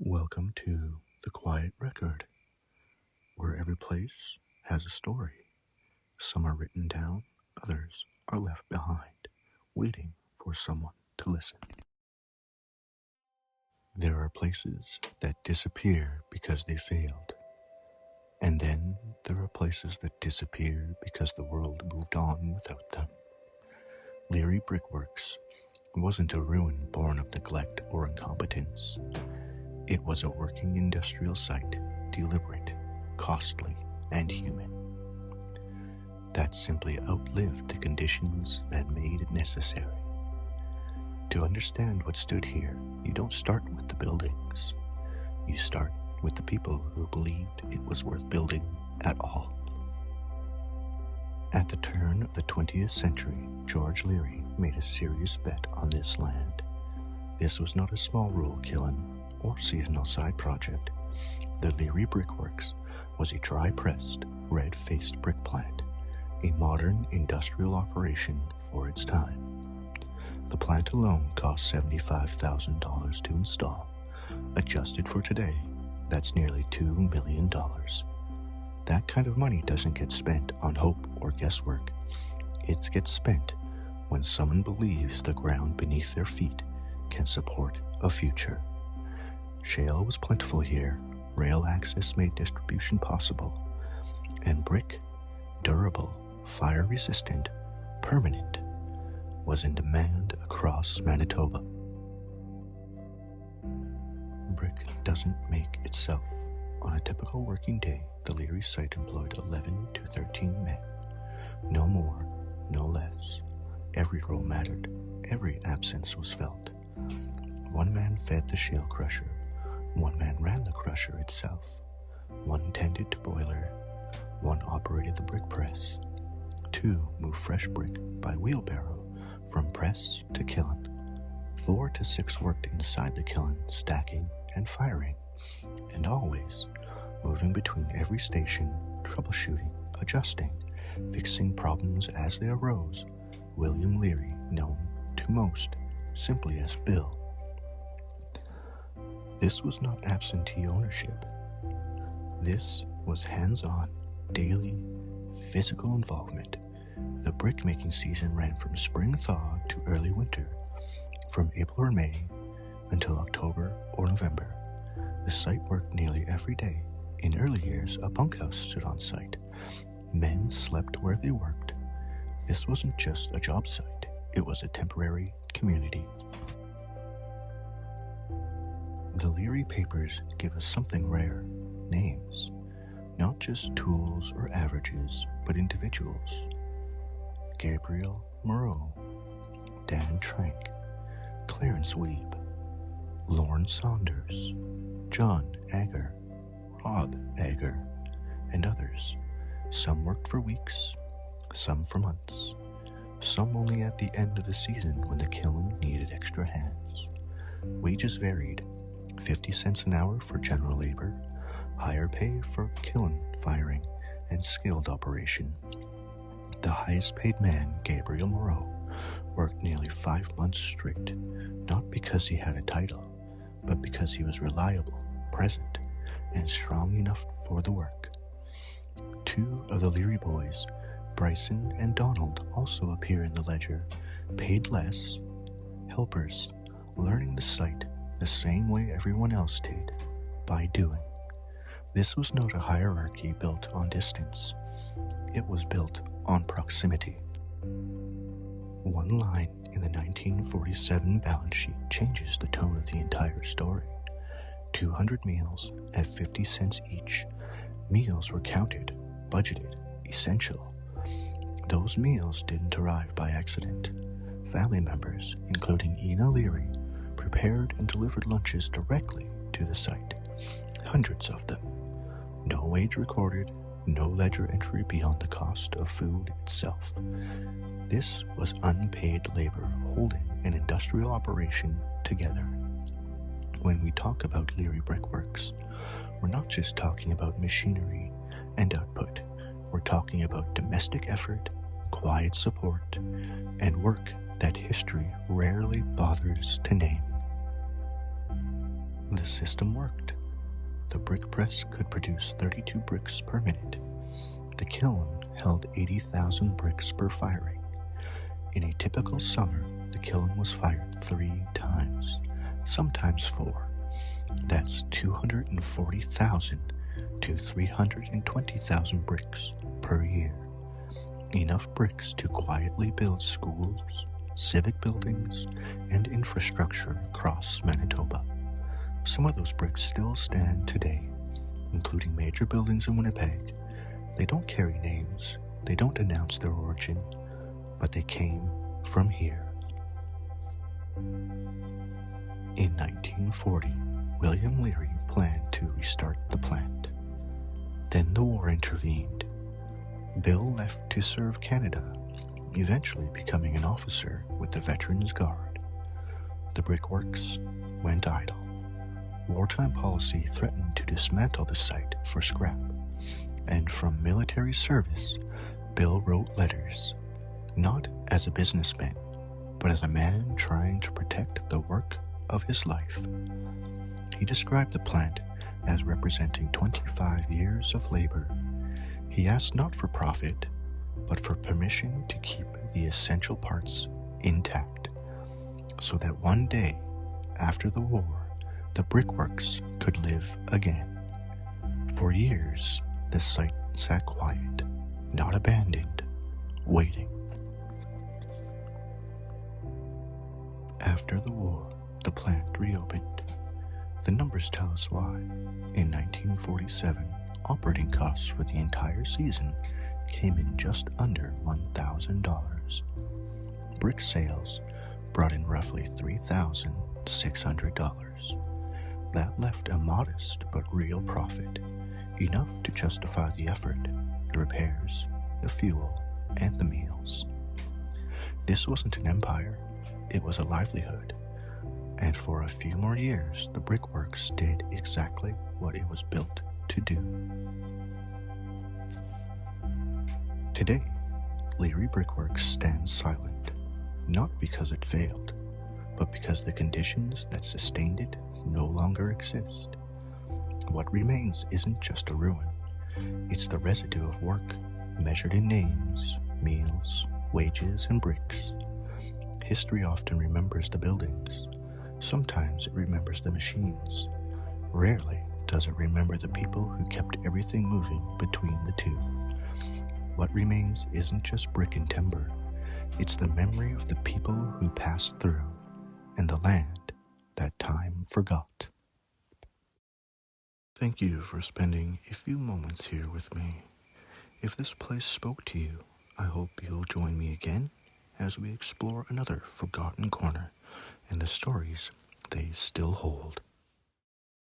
Welcome to The Quiet Record, where every place has a story. Some are written down, others are left behind, waiting for someone to listen. There are places that disappear because they failed, and then there are places that disappear because the world moved on without them. Leary Brickworks wasn't a ruin born of neglect or incompetence. It was a working industrial site, deliberate, costly, and human, that simply outlived the conditions that made it necessary. To understand what stood here, you don't start with the buildings. You start with the people who believed it was worth building at all. At the turn of the 20th century, George Leary made a serious bet on this land. This was not a small rural kiln or seasonal side project. The Leary Brickworks was a dry-pressed, red-faced brick plant, a modern industrial operation for its time. The plant alone cost $75,000 to install. Adjusted for today, that's nearly $2 million. That kind of money doesn't get spent on hope or guesswork. It gets spent when someone believes the ground beneath their feet can support a future. Shale was plentiful here, rail access made distribution possible, and brick, durable, fire-resistant, permanent, was in demand across Manitoba. Brick doesn't make itself. On a typical working day, the Leary site employed 11 to 13 men. No more, no less. Every role mattered. Every absence was felt. One man fed the shale crusher. One man ran the crusher itself. One tended to boiler. One operated the brick press. Two moved fresh brick by wheelbarrow from press to kiln. 4 to 6 worked inside the kiln, stacking and firing, and always moving between every station, troubleshooting, adjusting, fixing problems as they arose. William Leary, known to most simply as Bill. This was not absentee ownership. This was hands-on, daily, physical involvement. The brick-making season ran from spring thaw to early winter, from April or May until October or November. The site worked nearly every day. In early years, a bunkhouse stood on site. Men slept where they worked. This wasn't just a job site, it was a temporary community. The Leary papers give us something rare, names. Not just tools or averages, but individuals. Gabriel Moreau, Dan Trank, Clarence Weeb, Lorne Saunders, John Agger, Rob Agger, and others. Some worked for weeks, some for months, some only at the end of the season when the kiln needed extra hands. Wages varied, 50 cents an hour for general labor, higher pay for kiln firing, and skilled operation. The highest paid man, Gabriel Moreau, worked nearly 5 months straight, not because he had a title, but because he was reliable, present, and strong enough for the work. 2 of the Leary boys, Bryson and Donald, also appear in the ledger, paid less, helpers, learning the site the same way everyone else did, by doing. This was not a hierarchy built on distance. It was built on proximity. One line in the 1947 balance sheet changes the tone of the entire story. 200 meals at 50 cents each. Meals were counted, budgeted, essential. Those meals didn't arrive by accident. Family members, including Ina Leary, prepared and delivered lunches directly to the site. Hundreds of them. No wage recorded, no ledger entry beyond the cost of food itself. This was unpaid labor holding an industrial operation together. When we talk about Leary Brickworks, we're not just talking about machinery and output. We're talking about domestic effort, quiet support, and work that history rarely bothers to name. The system worked. The brick press could produce 32 bricks per minute. The kiln held 80,000 bricks per firing. In a typical summer, the kiln was fired 3 times, sometimes 4. That's 240,000 to 320,000 bricks per year. Enough bricks to quietly build schools, civic buildings, and infrastructure across Manitoba. Some of those bricks still stand today, including major buildings in Winnipeg. They don't carry names, they don't announce their origin, but they came from here. In 1940, William Leary planned to restart the plant. Then the war intervened. Bill left to serve Canada, eventually becoming an officer with the Veterans Guard. The brickworks went idle. Wartime policy threatened to dismantle the site for scrap, and from military service, Bill wrote letters, not as a businessman, but as a man trying to protect the work of his life. He described the plant as representing 25 years of labor. He asked not for profit, but for permission to keep the essential parts intact, so that one day, after the war, the brickworks could live again. For years, the site sat quiet, not abandoned, waiting. After the war, the plant reopened. The numbers tell us why. In 1947, operating costs for the entire season came in just under $1,000. Brick sales brought in roughly $3,600. That left a modest but real profit, enough to justify the effort, the repairs, the fuel, and the meals. This wasn't an empire, it was a livelihood. And for a few more years, the brickworks did exactly what it was built to do. Today, Leary Brickworks stands silent, not because it failed, but because the conditions that sustained it no longer exist. What remains isn't just a ruin, it's the residue of work, measured in names, meals, wages, and bricks. History often remembers the buildings. Sometimes it remembers the machines. Rarely does it remember the people who kept everything moving between the two. What remains isn't just brick and timber. It's the memory of the people who passed through and the land that time forgot. Thank you for spending a few moments here with me. If this place spoke to you, I hope you'll join me again as we explore another forgotten corner and the stories they still hold.